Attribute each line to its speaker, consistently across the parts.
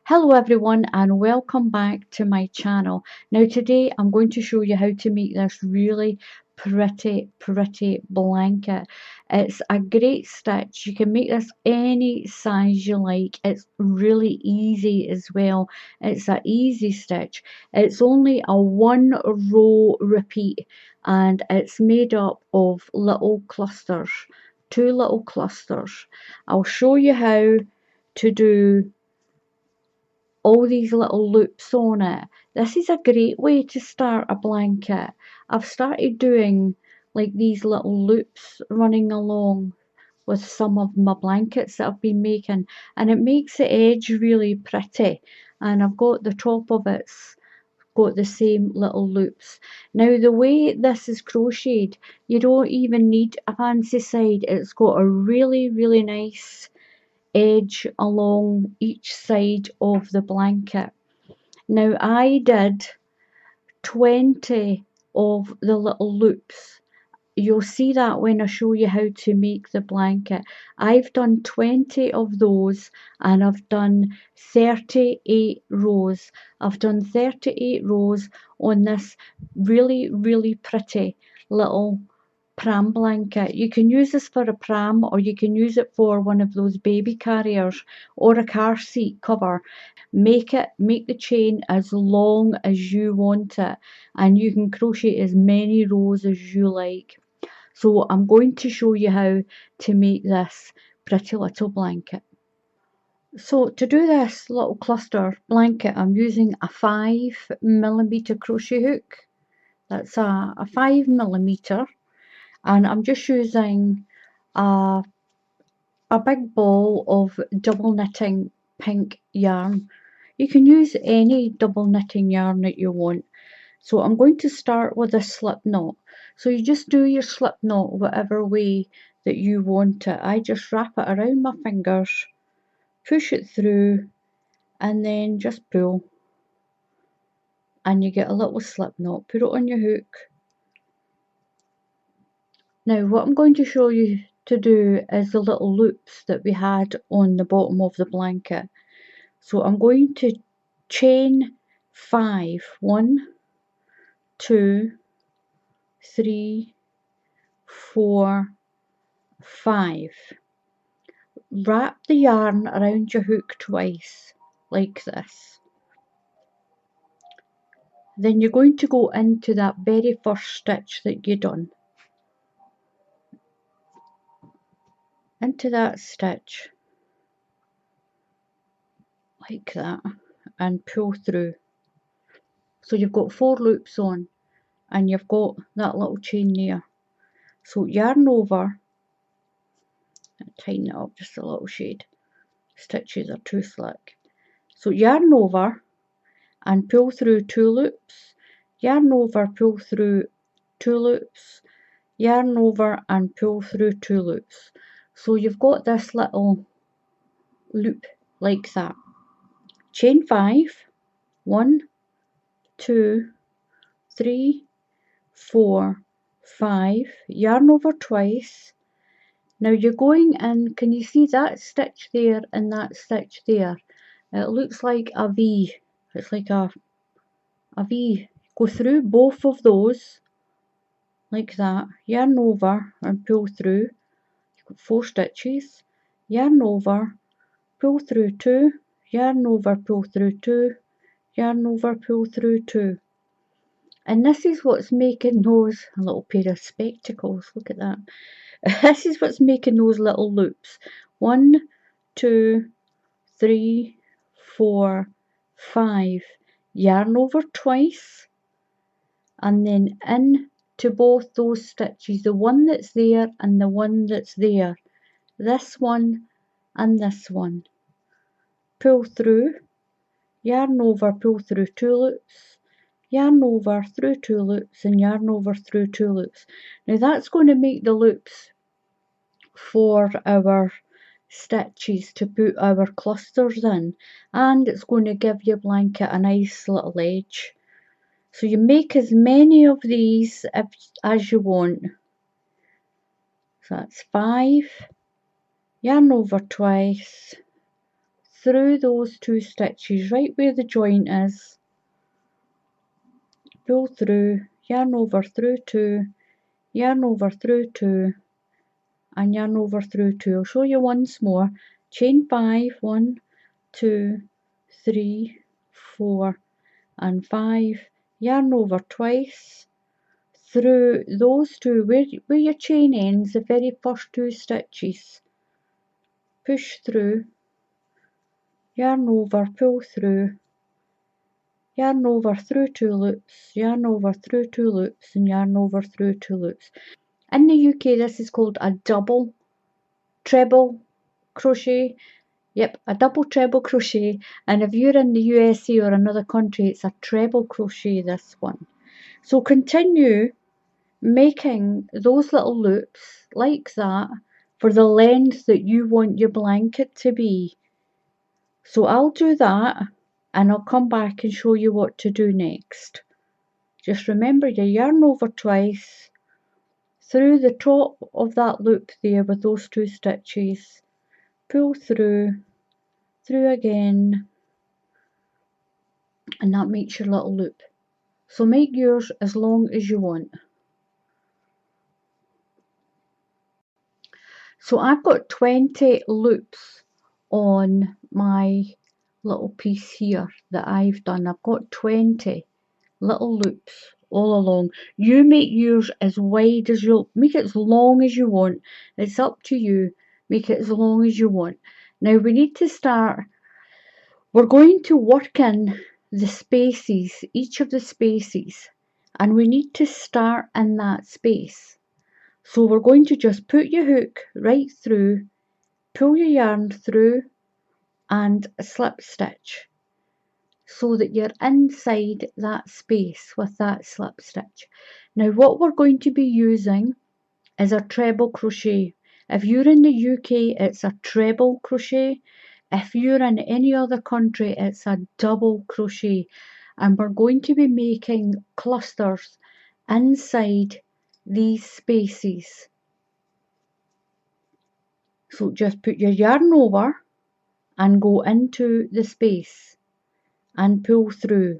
Speaker 1: Hello everyone and welcome back to my channel. Now today I'm going to show you how to make this really pretty blanket. It's a great stitch. You can make this any size you like. It's really easy as well. It's an easy stitch. It's only a 1 row repeat and it's made up of little clusters, 2 little clusters. I'll show you how to do all these little loops on it. This is a great way to start a blanket. I've started doing like these little loops running along with some of my blankets that I've been making, and it makes the edge really pretty, and I've got the top of it's got the same little loops. Now the way this is crocheted, you don't even need a fancy side. It's got a really nice edge along each side of the blanket. Now I did 20 of the little loops. You'll see that when I show you how to make the blanket. I've done 20 of those and I've done 38 rows. I've done 38 rows on this really pretty little pram blanket. You can use this for a pram or you can use it for one of those baby carriers or a car seat cover. Make the chain as long as you want it and you can crochet as many rows as you like. So I'm going to show you how to make this pretty little blanket. So to do this little cluster blanket, I'm using a 5mm crochet hook. That's a 5mm, and I'm just using a big ball of double knitting pink yarn. You can use any double knitting yarn that you want. So I'm going to start with a slip knot. So you just do your slip knot whatever way that you want it. I just wrap it around my fingers, push it through, and then just pull. And you get a little slip knot. Put it on your hook. Now what I'm going to show you to do is the little loops that we had on the bottom of the blanket. So I'm going to chain 5. 1, 2, 3, 4, 5. Wrap the yarn around your hook twice, like this. Then you're going to go into that very first stitch that you done. Into that stitch, like that, and pull through. So you've got 4 loops on, and you've got that little chain there. So yarn over, and tighten it up just a little shade. Stitches are too slick. So yarn over and pull through 2 loops, yarn over, pull through 2 loops, yarn over and pull through 2 loops. So you've got this little loop like that. Chain 5, 1, 2, 3, 4, 5, yarn over twice. Now you're going in, can you see that stitch there and that stitch there? It looks like a V. It's like a V. Go through both of those like that, yarn over and pull through. You've got 4 stitches, yarn over, pull through 2, yarn over, pull through 2, yarn over, pull through 2. And this is what's making those, a little pair of spectacles, look at that. This is what's making those little loops. 1, 2, 3, 4, 5. Yarn over twice and then in to both those stitches, the one that's there and the one that's there. This one and this one. Pull through, yarn over, pull through 2 loops, yarn over through 2 loops and yarn over through 2 loops. Now that's going to make the loops for our stitches to put our clusters in, and it's going to give your blanket a nice little edge. So you make as many of these as you want. So that's 5, yarn over twice, through those 2 stitches right where the joint is, pull through, yarn over through 2, yarn over through 2, and yarn over through 2. I'll show you once more. Chain 5, 1, 2, 3, 4 and 5, yarn over twice, through those 2 where your chain ends, the very first 2 stitches, push through, yarn over, pull through, yarn over through 2 loops, yarn over through 2 loops, and yarn over through 2 loops. In the UK this is called a double treble crochet. Yep, a double treble crochet, and if you're in the USA or another country it's a treble crochet, this one. So continue making those little loops like that for the length that you want your blanket to be. So I'll do that and I'll come back and show you what to do next. Just remember you yarn over twice, through the top of that loop there with those 2 stitches, pull through again, and that makes your little loop. So make yours as long as you want. So I've got 20 loops on my little piece here that I've done. I've got 20 little loops all along. You make yours as wide as you make it, as long as you want. It's up to you. Make it as long as you want. Now we need to start. We're going to work in the spaces, each of the spaces, and we need to start in that space. So we're going to just put your hook right through, pull your yarn through, and slip stitch so that you're inside that space with that slip stitch. Now what we're going to be using is a treble crochet. If you're in the UK it's a treble crochet. If you're in any other country it's a double crochet, and we're going to be making clusters inside these spaces. So just put your yarn over and go into the space and pull through.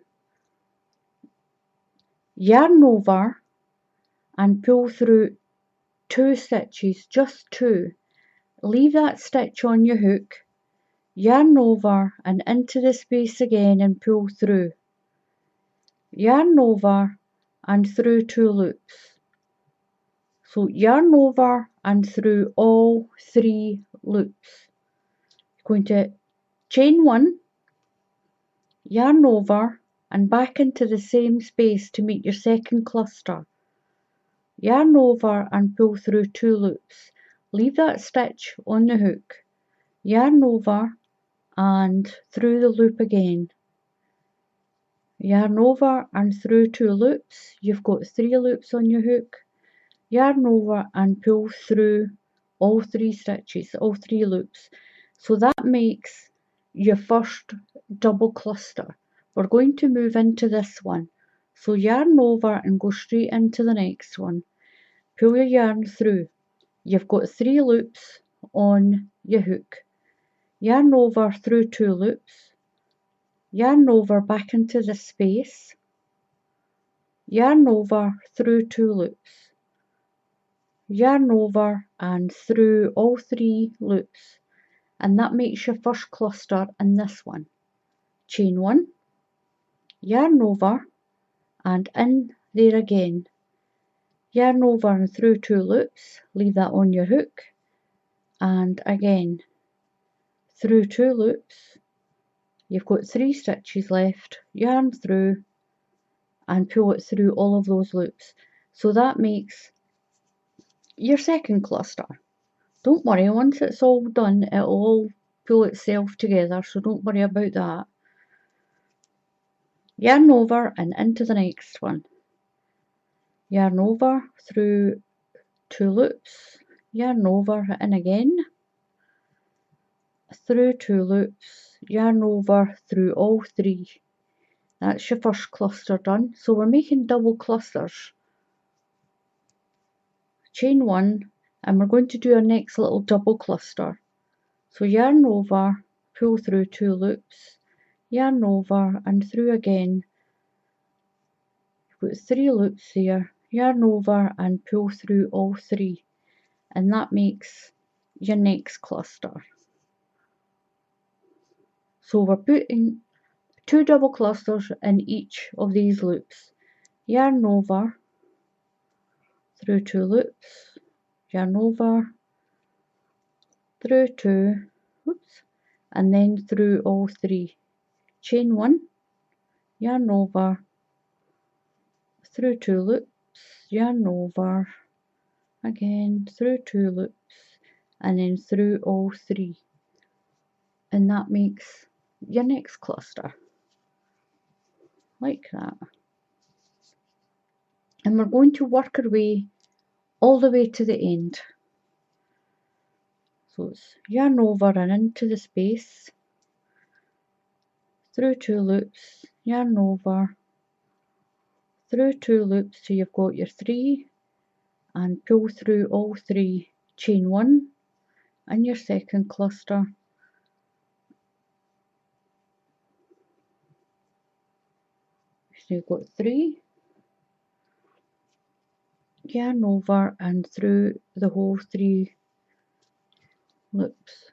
Speaker 1: Yarn over and pull through 2 stitches, just 2. Leave that stitch on your hook, yarn over and into the space again and pull through. Yarn over and through 2 loops. So yarn over and through all 3 loops. You're going to chain 1, yarn over and back into the same space to make your second cluster. Yarn over and pull through 2 loops. Leave that stitch on the hook. Yarn over and through the loop again. Yarn over and through 2 loops. You've got 3 loops on your hook. Yarn over and pull through all 3 stitches, all 3 loops. So that makes your first double cluster. We're going to move into this one. So yarn over and go straight into the next one. Pull your yarn through. You've got 3 loops on your hook. Yarn over through 2 loops. Yarn over back into the space. Yarn over through 2 loops. Yarn over and through all 3 loops, and that makes your first cluster in this one. Chain 1, yarn over and in there again. Yarn over and through 2 loops, leave that on your hook, and again through 2 loops. You've got 3 stitches left. Yarn through and pull it through all of those loops. So that makes your second cluster. Don't worry, once it's all done it'll all pull itself together, so don't worry about that. Yarn over and into the next one. Yarn over through 2 loops, yarn over and again, through 2 loops, yarn over through all 3. That's your first cluster done. So we're making double clusters. Chain 1, and we're going to do our next little double cluster. So yarn over, pull through 2 loops, yarn over and through again. You've got 3 loops there, yarn over and pull through all 3, and that makes your next cluster. So we're putting 2 double clusters in each of these loops. Yarn over, through 2 loops, yarn over, through 2, oops, and then through all 3. Chain 1, yarn over, through 2 loops, yarn over, again through 2 loops, and then through all 3. And that makes your next cluster, like that. And we're going to work our way all the way to the end. So it's yarn over and into the space, through 2 loops, yarn over, through 2 loops till you've got your 3, and pull through all 3, chain 1 and your second cluster. So you've got 3, yarn over and through the whole 3 loops.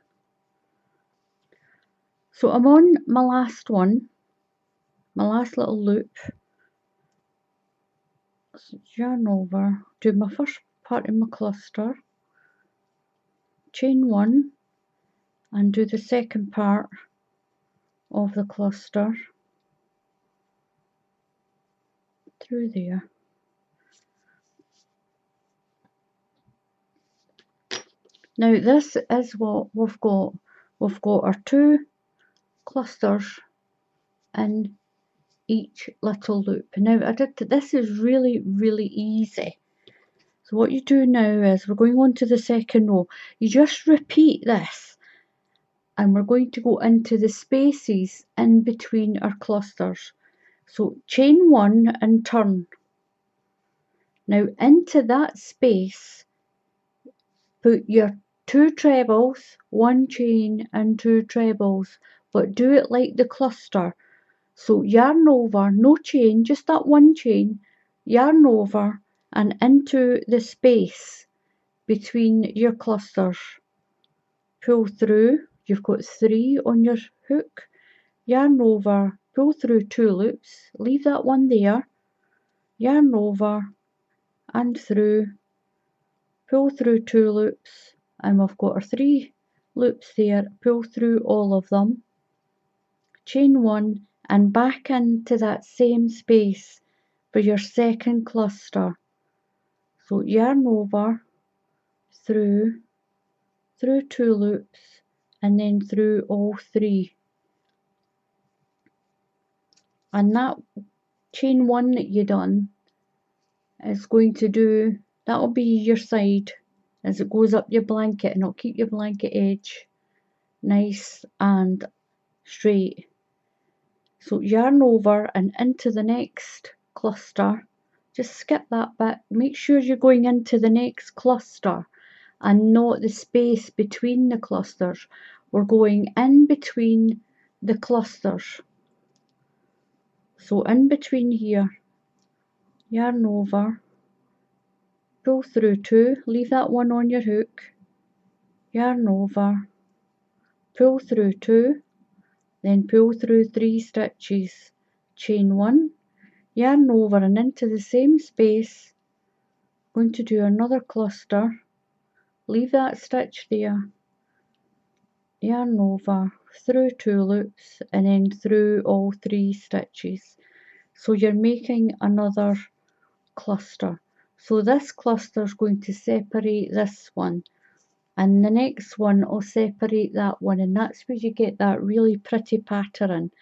Speaker 1: So I'm on my last one, my last little loop. So yarn over, do my first part in my cluster, chain 1 and do the second part of the cluster through there. Now this is what we've got. We've got our 2 clusters in each little loop. Now this is really easy. So what you do now is we're going on to the second row. You just repeat this, and we're going to go into the spaces in between our clusters. So chain 1 and turn. Now into that space put your 2 trebles, 1 chain and 2 trebles, but do it like the cluster. So yarn over, no chain, just that 1 chain, yarn over and into the space between your clusters. Pull through, you've got 3 on your hook, yarn over, pull through 2 loops, leave that one there, yarn over and through, pull through 2 loops, and we've got our 3 loops there, pull through all of them, chain 1 and back into that same space for your second cluster. So yarn over, through 2 loops and then through all 3. And that chain 1 that you done is going to do, that'll be your side as it goes up your blanket, and it'll keep your blanket edge nice and straight. So yarn over and into the next cluster, just skip that bit, make sure you're going into the next cluster and not the space between the clusters. We're going in between the clusters. So in between here, yarn over, pull through 2, leave that one on your hook, yarn over, pull through 2, then pull through 3 stitches, chain 1, yarn over and into the same space, going to do another cluster, leave that stitch there, yarn over, through 2 loops and then through all 3 stitches. So you're making another cluster. So this cluster is going to separate this one, and the next one will separate that one, and that's where you get that really pretty pattern.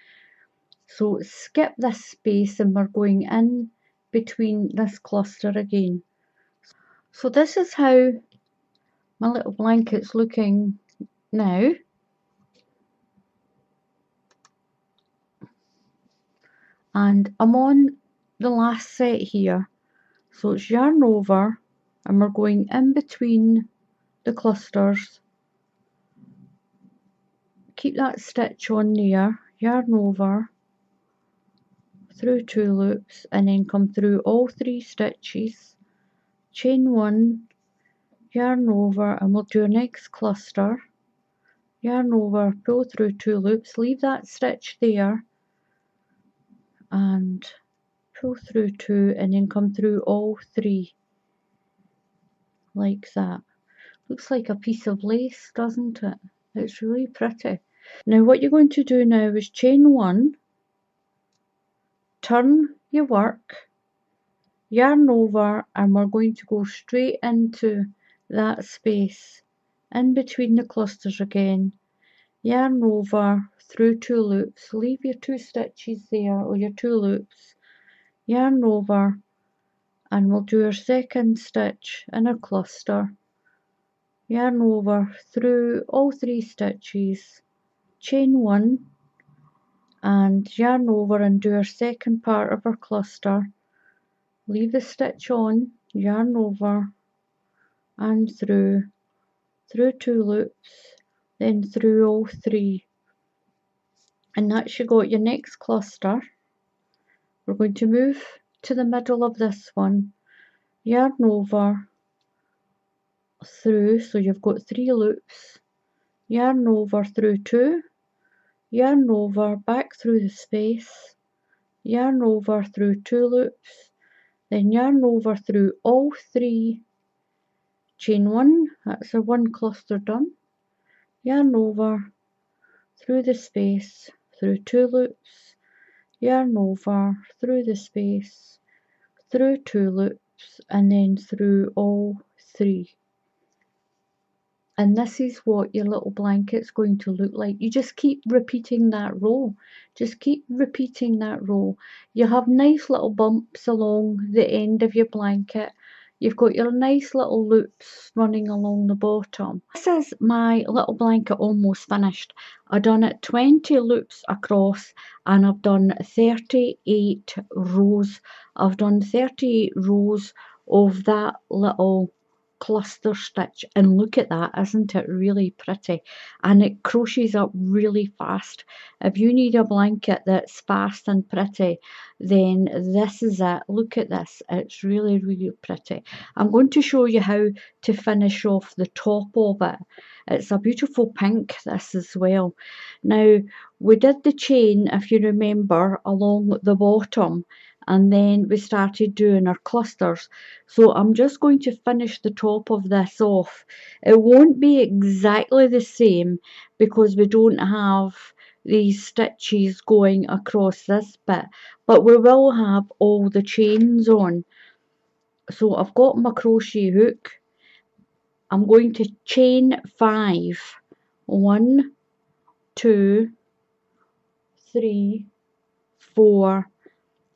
Speaker 1: So skip this space and we're going in between this cluster again. So this is how my little blanket's looking now. And I'm on the last set here. So it's yarn over and we're going in between the clusters, keep that stitch on there, yarn over, through 2 loops, and then come through all 3 stitches, chain 1, yarn over, and we'll do our next cluster, yarn over, pull through 2 loops, leave that stitch there, and pull through 2, and then come through all 3 like that. Looks like a piece of lace, doesn't it? It's really pretty. Now what you're going to do now is chain 1, turn your work, yarn over, and we're going to go straight into that space in between the clusters again, yarn over, through 2 loops, leave your 2 stitches there, or your 2 loops, yarn over, and we'll do our second stitch in a cluster, yarn over, through all 3 stitches, chain 1, and yarn over and do our second part of our cluster, leave the stitch on, yarn over, and through 2 loops, then through all 3, and that's you got your next cluster. We're going to move to the middle of this one, yarn over, through, so you've got 3 loops, yarn over, through 2, yarn over, back through the space, yarn over, through 2 loops, then yarn over, through all 3, chain 1, that's a 1 cluster done, yarn over, through the space, through 2 loops, yarn over, through the space, through 2 loops, and then through all 3. And this is what your little blanket's going to look like. You just keep repeating that row. Just keep repeating that row. You have nice little bumps along the end of your blanket. You've got your nice little loops running along the bottom. This is my little blanket almost finished. I've done it 20 loops across, and I've done 38 rows. I've done 38 rows of that little cluster stitch, and look at that, isn't it really pretty? And it crochets up really fast. If you need a blanket that's fast and pretty, then this is it. Look at this, it's really pretty. I'm going to show you how to finish off the top of it. It's a beautiful pink, this as well. Now we did the chain, if you remember, along the bottom, and then we started doing our clusters. So I'm just going to finish the top of this off. It won't be exactly the same because we don't have these stitches going across this bit, but we will have all the chains on. So I've got my crochet hook. I'm going to chain 5. 1, 2, 3, 4,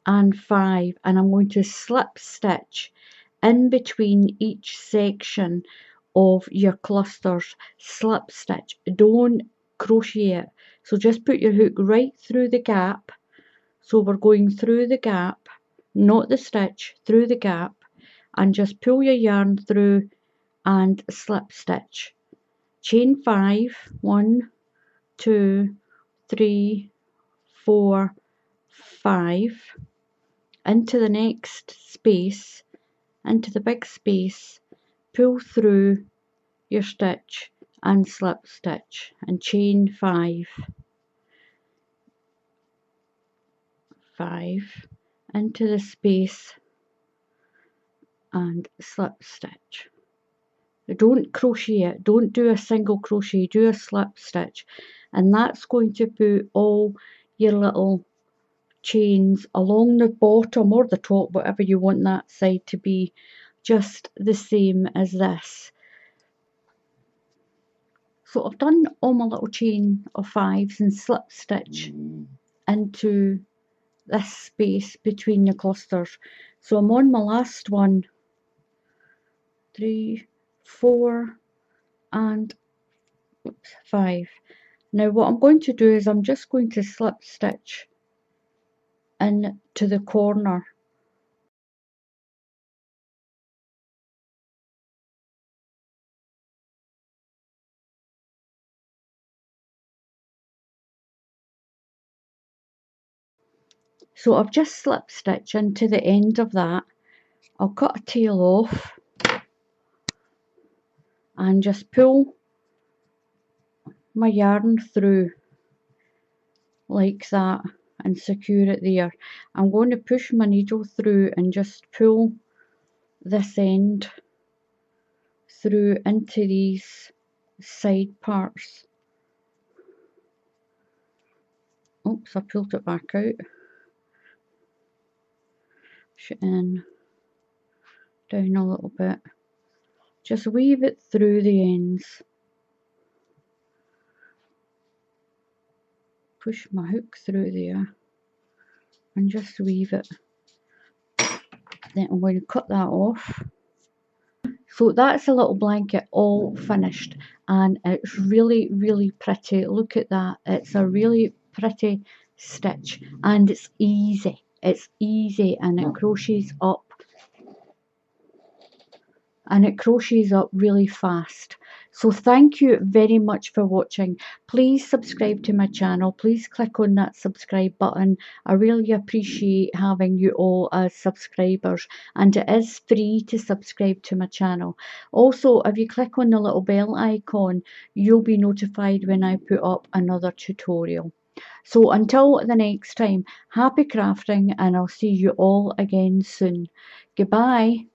Speaker 1: and 5, and I'm going to slip stitch in between each section of your clusters. Slip stitch, don't crochet it. So just put your hook right through the gap. So we're going through the gap, not the stitch, through the gap, and just pull your yarn through and slip stitch. Chain 5, 1, 2, 3, 4, 5, into the next space, into the big space, pull through your stitch and slip stitch, and chain 5, 5, into the space and slip stitch. Don't crochet it, don't do a single crochet, do a slip stitch, and that's going to put all your little chains along the bottom or the top, whatever you want that side to be, just the same as this. So I've done all my little chain of 5s and slip stitch into this space between the clusters. So I'm on my last one, 3, 4, and 5. Now what I'm going to do is I'm just going to slip stitch into the corner. So I've just slip stitched into the end of that. I'll cut a tail off and just pull my yarn through like that and secure it there. I'm going to push my needle through and just pull this end through into these side parts. Oops, I pulled it back out. Push it in, down a little bit. Just weave it through the ends. Push my hook through there and just weave it. Then I'm going to cut that off. So that's a little blanket all finished, and it's really, really pretty. Look at that. It's a really pretty stitch, and it's easy. It's easy, and it crochets up. And it crochets up really fast. So thank you very much for watching. Please subscribe to my channel. Please click on that subscribe button. I really appreciate having you all as subscribers, and it is free to subscribe to my channel. Also, if you click on the little bell icon, you'll be notified when I put up another tutorial. So until the next time, happy crafting, and I'll see you all again soon. Goodbye.